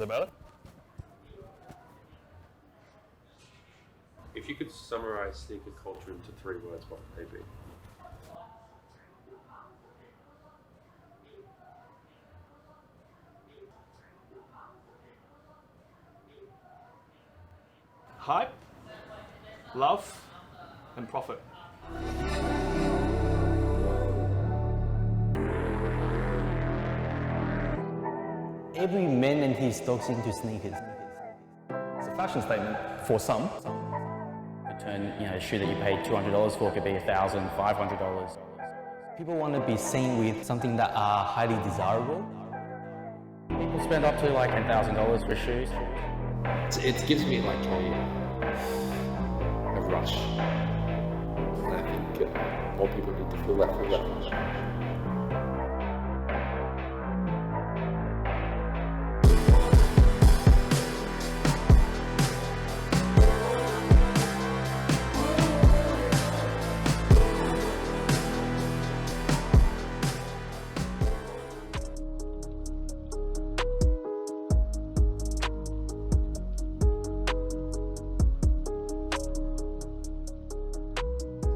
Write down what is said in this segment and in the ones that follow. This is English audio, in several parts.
that better? If you could summarize sneaker culture into 3 words, what would they be? Hype, love, and profit. Every man and his dog's into sneakers. It's a fashion statement for some. A shoe that you paid $200 for could be $1,000, $500. People want to be seen with something that are highly desirable. People spend up to like $10,000 for shoes. It gives me like a rush. And I think more people need to feel that rush.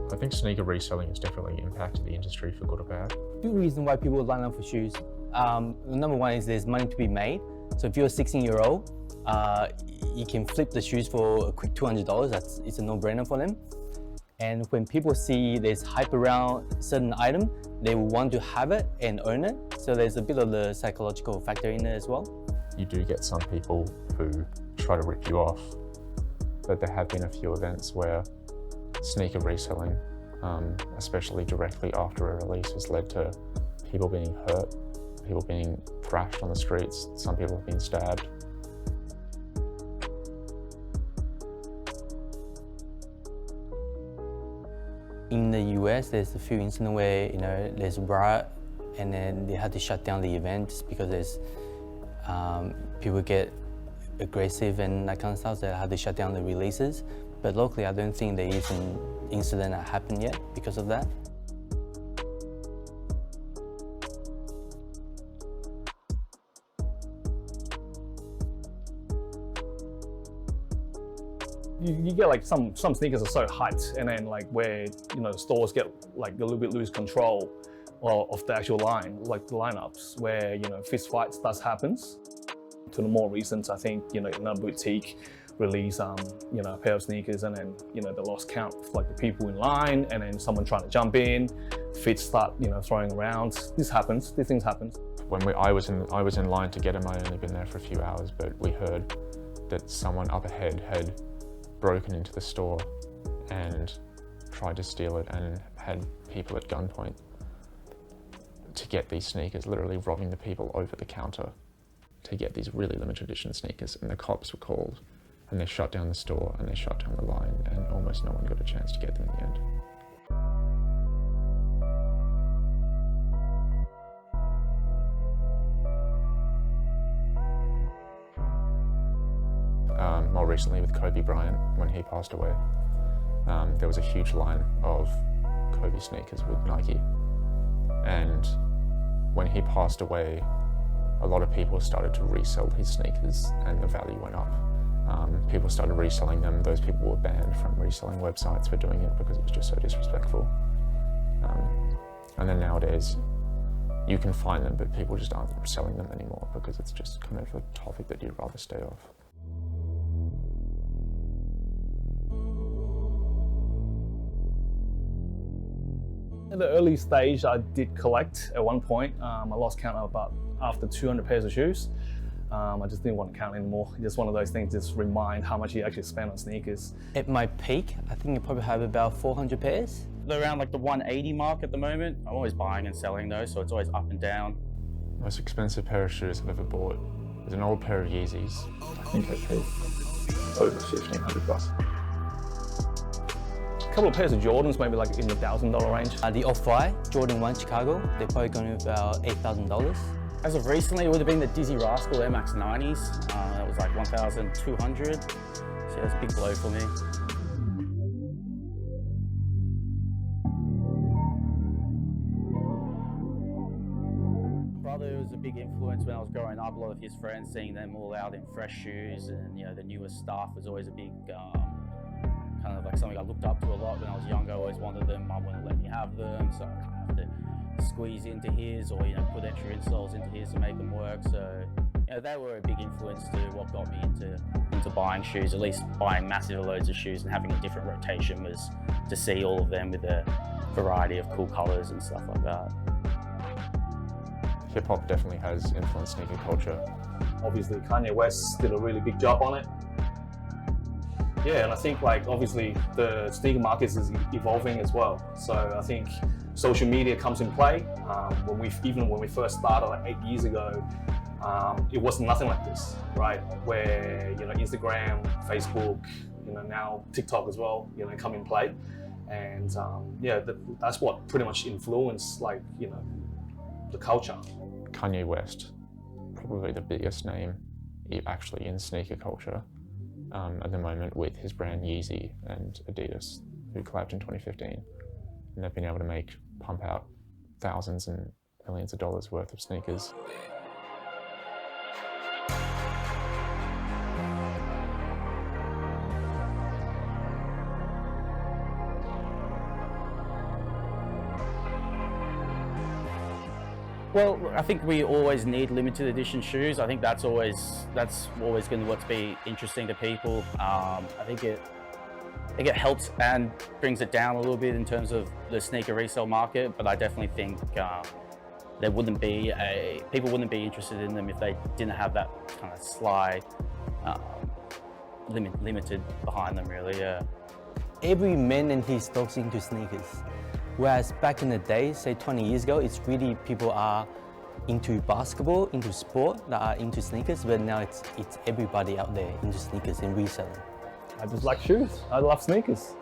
I think sneaker reselling has definitely impacted the industry for good or bad. Two reasons why people line up for shoes. Number one is there's money to be made. So if you're a 16-year-old, you can flip the shoes for a quick $200. It's a no-brainer for them. And when people see there's hype around certain item, they will want to have it and own it. So there's a bit of the psychological factor in it as well. You do get some people who try to rip you off, but there have been a few events where sneaker reselling, especially directly after a release, has led to people being hurt, people being thrashed on the streets, some people have been stabbed. In the US, there's a few incidents where there's a riot, and then they had to shut down the event just because there's people get aggressive and that kind of stuff. So they had to shut down the releases. But locally, I don't think there is an incident that happened yet because of that. You get like some sneakers are so hyped, and then like where the stores get like a little bit lose control of the actual line, like the lineups, where fist fights does happens. To the more recent, I think in a boutique release a pair of sneakers, and then the lost count of like the people in line, and then someone trying to jump in, feet start throwing around. This happens. These things happen. When I was in line to get them, I'd only been there for a few hours, but we heard that someone up ahead had broken into the store and tried to steal it and had people at gunpoint to get these sneakers, literally robbing the people over the counter to get these really limited edition sneakers. And the cops were called, and they shut down the store and they shut down the line, and almost no one got a chance to get them in the end. More recently with Kobe Bryant, when he passed away, there was a huge line of Kobe sneakers with Nike. And when he passed away, a lot of people started to resell his sneakers and the value went up. People started reselling them. Those people were banned from reselling websites for doing it because it was just so disrespectful. And then nowadays, you can find them, but people just aren't selling them anymore because it's just kind of a topic that you'd rather stay off. At the early stage, I did collect at one point. I lost count of about after 200 pairs of shoes. I just didn't want to count anymore. Just one of those things, just remind how much you actually spend on sneakers. At my peak, I think I probably have about 400 pairs. They're around like the 180 mark at the moment. I'm always buying and selling those, so it's always up and down. Most expensive pair of shoes I've ever bought is an old pair of Yeezys. I think I paid over $1,500. A couple of pairs of Jordans, maybe like in the $1,000 range. The Off-White, Jordan 1 Chicago, they're probably going to about $8,000. As of recently, it would have been the Dizzy Rascal Air Max 90s. That was like 1,200. So that's a big blow for me. Brother was a big big influence when I was growing up. A lot of his friends, seeing them all out in fresh shoes and the newest stuff was always a big kind of like something I looked up to a lot when I was younger. I always wanted them. Mum wouldn't let me have them, so I kind of have to squeeze into his or put extra insoles into his to make them work. So they were a big influence to what got me into buying shoes. At least buying massive loads of shoes and having a different rotation was to see all of them with a variety of cool colours and stuff like that. Hip hop definitely has influenced sneaker culture. Obviously, Kanye West did a really big job on it. Yeah, and I think obviously the sneaker market is evolving as well. So I think social media comes in play. Even when we first started 8 years ago, it was nothing like this, right? Where Instagram, Facebook, now TikTok as well, come in play, and that's what pretty much influenced the culture. Kanye West, probably the biggest name actually in sneaker culture at the moment, with his brand Yeezy and Adidas, who collabed in 2015, and they've been able to pump out thousands and millions of dollars worth of sneakers. Well, I think we always need limited edition shoes. I think that's always going to be interesting to people. I think it helps and brings it down a little bit in terms of the sneaker resale market. But I definitely think people wouldn't be interested in them if they didn't have that kind of sly limited behind them. Really, yeah. Every man and his dog's into sneakers. Whereas back in the day, say 20 years ago, it's really people are into basketball, into sport, that are into sneakers, but now it's everybody out there into sneakers and reselling. I just like shoes. I love sneakers.